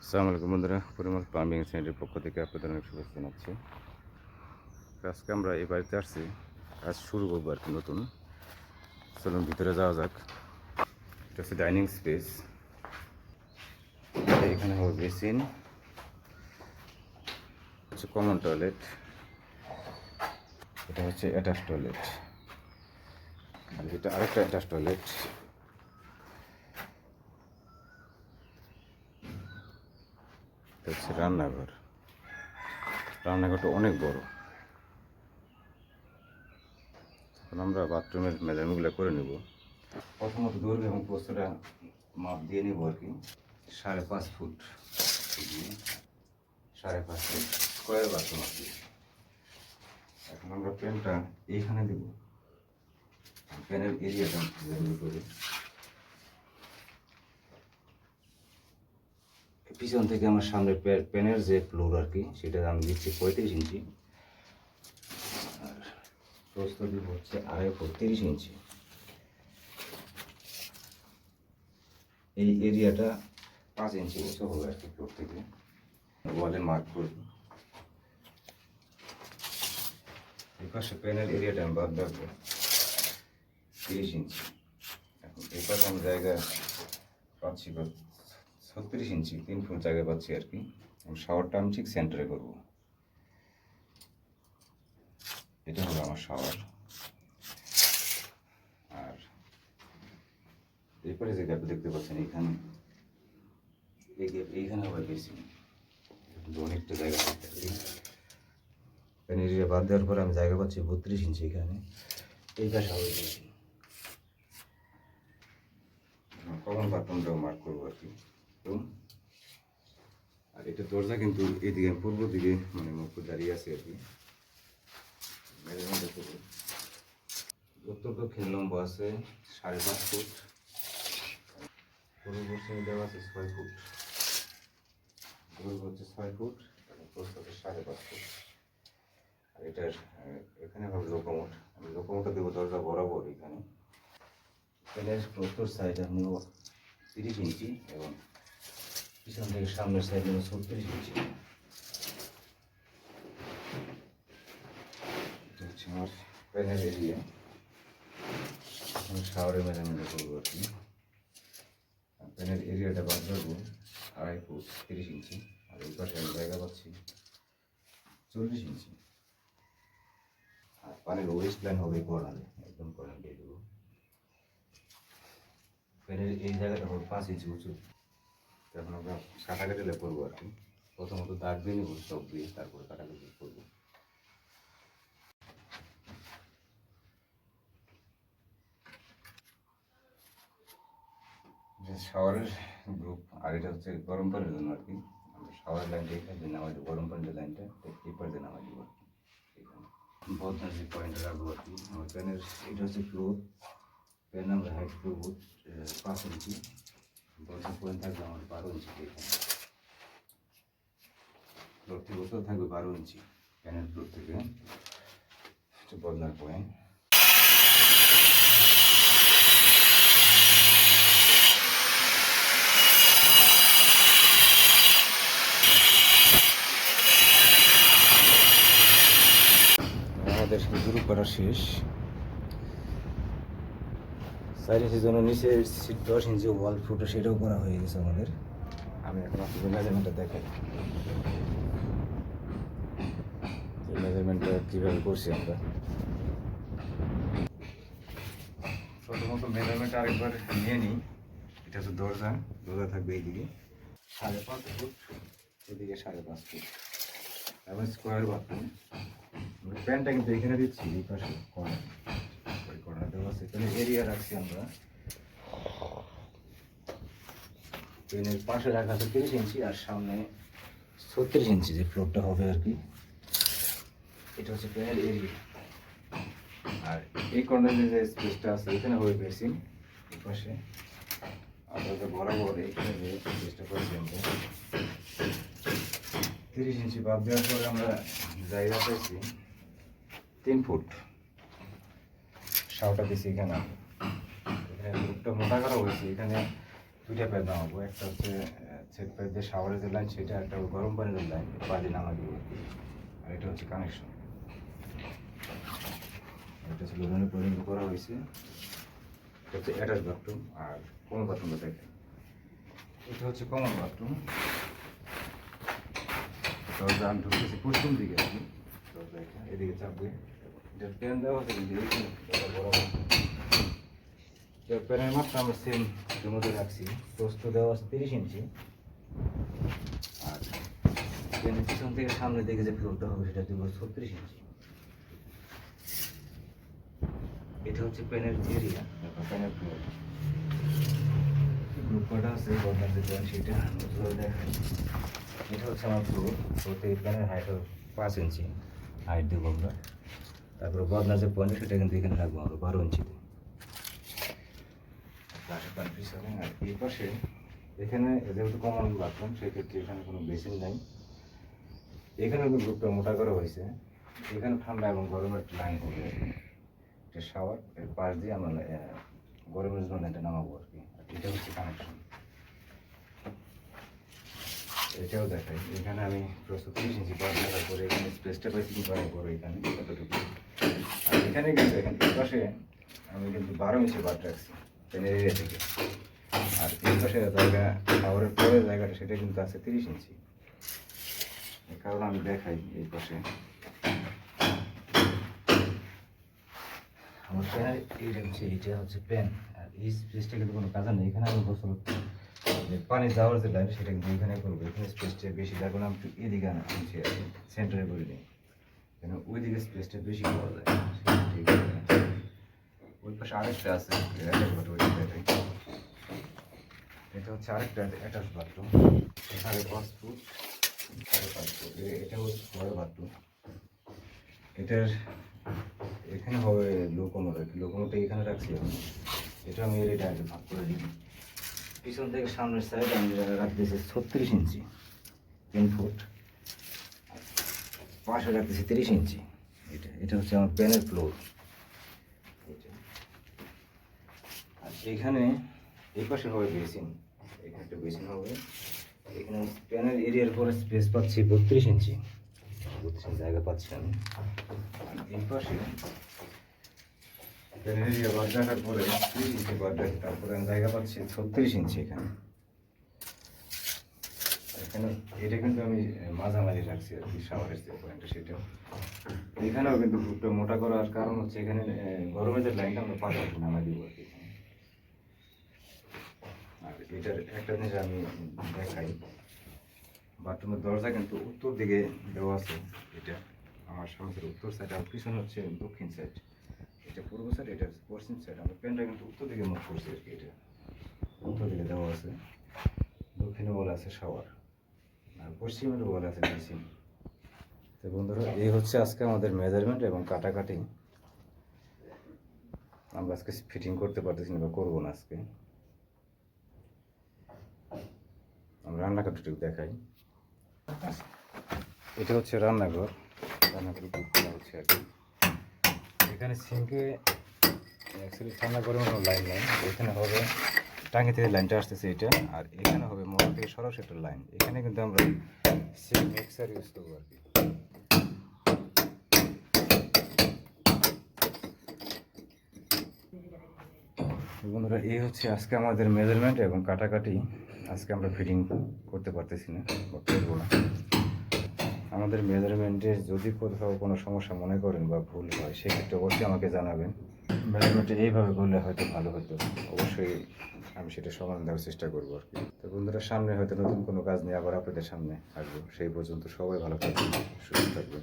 আসসালামু আলাইকুম বন্ধুরা, পরিমল প্লাম্বিং সেন্টারের পক্ষ থেকে আপনাদের অনেক শুভেচ্ছা জানাচ্ছি। আজকে আমরা এই বাড়িতে আসছি, কাজ শুরু করবো আর কি নতুন। চলুন ভিতরে যাওয়া যাক। এটা হচ্ছে ডাইনিং স্পেস। এখানে হবে বেসিন, হচ্ছে কমন টয়লেট, এটা হচ্ছে অ্যাটাচ টয়লেট, আর এটা আরেকটা অ্যাটাচ টয়লেট। এটা হচ্ছে রান্নাঘর। রান্নাঘরটা অনেক বড়। এখন আমরা বাথরুমের মেজারমেন্টগুলো করে নেব। প্রথমত দৈর্ঘ্য এবং প্রস্থটা মাপ দিয়ে নেব আর কি। 5.5 ফুট, 5.5 ফুট স্কোয়ার বাথরুম আর কি। এখন আমরা প্যানটা এইখানে দেব। প্যানের এরিয়াটা মেজারমেন্ট করে পিছন থেকে আমার সামনে প্যানের যে ফ্লোর আর কি, সেটা আমি দিচ্ছি 35 ইঞ্চি, আর প্রস্থ দিব হচ্ছে 2.5 ফুট 30 ইঞ্চি। এই এরিয়াটা 5 ইঞ্চি উঁচু হবে আর কি ফ্লোর থেকে। ওয়ালে মার্ক করব। এই পাশে প্যানের এরিয়াটা আমি বাদ রাখবো 30 ইঞ্চি। এখন এই পাশে আমি জায়গা পাচ্ছি 36 ইঞ্চি, 3 ফুট জায়গা পাচ্ছি আর কি। শাওয়ারটা আমি ঠিক সেন্টারে করবো। এটা হলো আমার শাওয়ার। আর এরপরে যে গ্যাপ দেখতে পাচ্ছেন এইখানে, এই গ্যাপ এইখানে হবে বেশি, অনেকটা জায়গা থাকতে পারি। প্যানের এরিয়া বাদ দেওয়ার পরে আমি জায়গা পাচ্ছি 32 ইঞ্চি এখানে। এই পাশে হবে বেশি। কমন বাথরুমটাও মার্ক করবো আর কি। আর এটা দরজা কিন্তু এইদিকে পূর্ব দিকে মানে মুখ দাঁড়িয়ে আছে আর কি। উত্তর দক্ষিণ লম্ব আছে 5.5 ফুট, পূর্ব পশ্চিমে দেওয়া আছে 6 ফুট, দৈর্ঘ্য হচ্ছে 6 ফুট, প্রস্থ হচ্ছে 5.5 ফুট। আর এটার এখানে হবে লোকোমোট। আমি লোকোমোটটা দেবো দরজা বরাবর এখানে। প্যানের প্রস্তর সাইড আমি 30 ইঞ্চি এবং পিছন থেকে সামনের সাইড নেব 36 ইঞ্চি। এটা হচ্ছে আমার প্যানের এরিয়া। শাওয়ারের মেজারমেন্ট করবো আর কি। প্যানের এরিয়াটা বাদ রাখবো 2.5 ফুট 30 ইঞ্চি। আর এই পাশে আমি জায়গা পাচ্ছি 40 ইঞ্চি। আর পানির ওয়েস্ট লাইন হবে কর্নারে, একদম কর্নার দিয়ে দেবো। প্যানের এই জায়গাটা হবে 5 ইঞ্চি উঁচু। তখন আমরা কাটাকাটি করবো আর কি। প্রথমত দাগ দিয়ে নেবো, চক দিয়ে, তারপরে কাটাকাটি করবো। শাওয়ারের গ্রুপ, আর এটা হচ্ছে গরম পানির জন্য আর কি। আমরা শাওয়ারের লাইনটা এখানে নামাই দেবো, গরম পানির লাইনটা এই পর্যায়ে নামাই দেবো আর কি। এখানে বদনার যে পয়েন্টটা রাখবো আর কি। আমার প্যানের এটা হচ্ছে ফ্লোর। প্যান আমরা হাইট করবো 5 ইঞ্চি। বদনার পয়েন্ট থাকবে আমার 12 ইঞ্চি। এখানে ফ্লোর থেকে উত্তর থাকবে 12 ইঞ্চি। প্যানের ফ্লোর থেকে বদনার পয়েন্ট। আমাদের শুরু করা শেষ। 4 ইঞ্চির জন্য নিচে 10 ইঞ্চি ওয়াল ফুটো, সেটাও করা হয়ে গেছে আমাদের। আমি এখন আপনাদের মেজারমেন্টটা দেখাই। মেজারমেন্টটা কীভাবে করছি আমরা। প্রথমত মেজারমেন্ট আরেকবার নিয়ে নিই। এটা হচ্ছে দরজা। দরজা থাকবে এইদিকে 5.5 ফুট, এদিকে 5.5 ফুট, এবং স্কোয়ার বাথরুম। প্যানটা কিন্তু এখানে দিচ্ছি, এই পাশে কর্নার, ওই কর্নার দেওয়া আছে। এখানে এরিয়া রাখছি আমরা। প্যানের পাশে রাখা আছে 30 ইঞ্চি, আর সামনে 36 ইঞ্চি যে ফ্লোরটা হবে আর কি। এটা হচ্ছে প্যানের এরিয়া। আর এই কর্নারে যে স্পেসটা আছে, এখানে হবে বেসিন এই পাশে। আর বরাবর এইখানে যে স্পেসটা করেছি আমরা 30 ইঞ্চি বাদ দেওয়ার পরে আমরা জায়গা পেয়েছি 3 ফুট। শাওয়ারটা দিচ্ছি এখানে। এখানে রুটটা মোটা করা হয়েছে। এখানে দুইটা প্যাড নামাবো, একটা হচ্ছে সেট পাইপ দিয়ে শাওয়ারের যে লাইন সেটা একটা গরম পানির লাইন বাদি নামা দিব। আর এটা হচ্ছে কানেকশন, এটা হচ্ছে লোডিং করা হয়েছে। এটা হচ্ছে অ্যাটাচ বাথরুম। আর কমন বাথরুমটা দেখেন, এটা হচ্ছে কমন বাথরুম। দরজা আমি ঢুকতেছি পশ্চিম দিকে আর কি, দরজা এদিকে চাপবে। এটার প্যান দেওয়া আছে কিন্তু প্যানের মাত্রা আমরা সেম মধ্যে রাখছি। প্রস্ত দেওয়া আছে 30 ইঞ্চি। আর প্যানের পিছন থেকে সামনের দিকে যে ফ্লোরটা হবে সেটা দেবো 36 ইঞ্চি। এটা হচ্ছে প্যানের এরিয়া, প্যানের ফ্লোর। গ্রুপ কটা আছে বদলার যে জয়েন্ট সেটা দেখায়। এটা হচ্ছে আমার ফ্লোর। ফ্লোরতে প্যানের হাইট হবে 5 ইঞ্চি হাইট দেবো আমরা। তারপরে বদলার যে পয়েন্ট সেটা কিন্তু এখানে রাখবো আমরা 12 ইঞ্চিতে। আর এই পাশে এখানে যেহেতু কমন বাথরুম সেক্ষেত্রে এখানে কোনো বেসিন নাই। এখানে গ্রুপটা মোটা করা হয়েছে। এখানে ঠান্ডা এবং গরমের লাইন হবে। এটা শাওয়ার, এর পাশ দিয়ে আমরা গরমের জন্য লাইনটা নামাবো আর কি। এটা হচ্ছে কানেকশন। এটাও দেখাই, এখানে আমি 30 ইঞ্চি পার লাগার পরে এখানে স্পেসটা পাইছি কিন্তু অনেক বড় এখানে কতটুকু। আর এখানে কিন্তু এখানে এই পাশে আমি কিন্তু 12 ইঞ্চি বাদ রাখছি প্যানের এরিয়া থেকে। আর এই পাশে জায়গা শাওয়ারের পরের জায়গাটা সেটা কিন্তু আছে 30 ইঞ্চি। এই কারণে আমি দেখাই এই পাশে আমার প্যানের এইটা হচ্ছে প্যান। আর এই স্পেসটা কিন্তু কোনো কাজে নেই। এখানে আমি গোসল পানি যাওয়ার যে লাইন সেটা কিন্তু এখানে করবো। এখানে স্পেসটা বেশি, যার কারণে আমি একটু এদিকে আনছি আর কি, সেন্টারে করে নিই, কেন ওইদিকে স্পেসটা বেশি পাওয়া যায়। ঠিক আছে, ওই পাশে আরেকটা আছে এটা হচ্ছে আরেকটা অ্যাটাচ বাথরুম। 5.5 foot 5.5 foot. এটা হচ্ছে বড় বাথরুম। এটার এখানে হবে লোকোমোট আর কি, লোকোমোটটা এখানে রাখছি আমি। এটা আমি এরিয়াটা আগে ভাগ করে দিই। পিছন থেকে সামনের সাইড আমি রাখতেছি 36 ইঞ্চি 10 ফুট। পাশে রাখতেছি 30 ইঞ্চি। এটা হচ্ছে আমার প্যানের ফ্লোর। আর এখানে এই পাশে হবে বেসিন, এখানে একটা বেসিন হবে। এখানে প্যানের এরিয়ার পরে স্পেস পাচ্ছি 32 ইঞ্চি, 32 জায়গা পাচ্ছি আমি। এই পাশে প্যানের এরিয়া বাদ রাখার পরে 30 ইঞ্চি বাদ রাখি, তারপরে আমি জায়গা পাচ্ছি 36 ইঞ্চি এখানে। এখানে এটা কিন্তু আমি মাঝামাঝি রাখছি আর কি, শাওয়ারের যে পয়েন্টটা সেটা। এখানেও কিন্তু গ্রুপটা মোটা করার কারণ হচ্ছে এখানে গরমের যে লাইনটা আমরা পাশাপাশি নামাই দিব আর কি। আর এটার একটা জিনিস আমি দেখাই, বাথরুমের দরজা কিন্তু উত্তর দিকে দেওয়া আছে। এটা আমার সামনের উত্তর সাইড, আর পিছনে হচ্ছে দক্ষিণ সাইড। এটা পূর্ব সাইড, এটা পশ্চিম সাইড। আমার প্যানটা কিন্তু উত্তর দিকে মুখ করছে আর কি। এটা উত্তর দিকে দেওয়া আছে, দক্ষিণে বলা আছে শাওয়ার, আর পশ্চিমের বলা আছে বেসিন। তো বন্ধুরা, এই হচ্ছে আজকে আমাদের মেজারমেন্ট এবং কাটাকাটি। আমরা আজকে ফিটিং করতে পারতেছি না বা করবো না আজকে। আমরা রান্নাঘরটা দেখাই। এটা হচ্ছে রান্নাঘর, রান্নাঘর হচ্ছে আর কি। এখানে সিঙ্কে অ্যাকচুয়ালি ঠান্ডা গরমের কোনো লাইন নেই। এখানে হবে টাঙ্কি থেকে লাইনটা আসতেছে এটা, আর এখানে হবে মোটর থেকে সরাসরি একটা লাইন। এখানে কিন্তু আমরা সিম মিক্সার ইউজ করবো আর কি। বন্ধুরা, এই হচ্ছে আজকে আমাদের মেজারমেন্ট এবং কাটাকাটি। আজকে আমরা ফিটিং করতে পারতেছি না বা করবো না। আমাদের মেজারমেন্টে যদি কোথাও কোনো সমস্যা মনে করেন বা ভুল হয় সেক্ষেত্রে অবশ্যই আমাকে জানাবেন। মেজারমেন্টে এইভাবে করলে হয়তো ভালো হতো, অবশ্যই আমি সেটা সমাধান দেওয়ার চেষ্টা করবো আর কি। তো বন্ধুরা, সামনে হয়তো নতুন কোনো কাজ নিয়ে আবার আপনাদের সামনে আসবো। সেই পর্যন্ত সবাই ভালো থাকবেন, সুস্থ থাকবেন।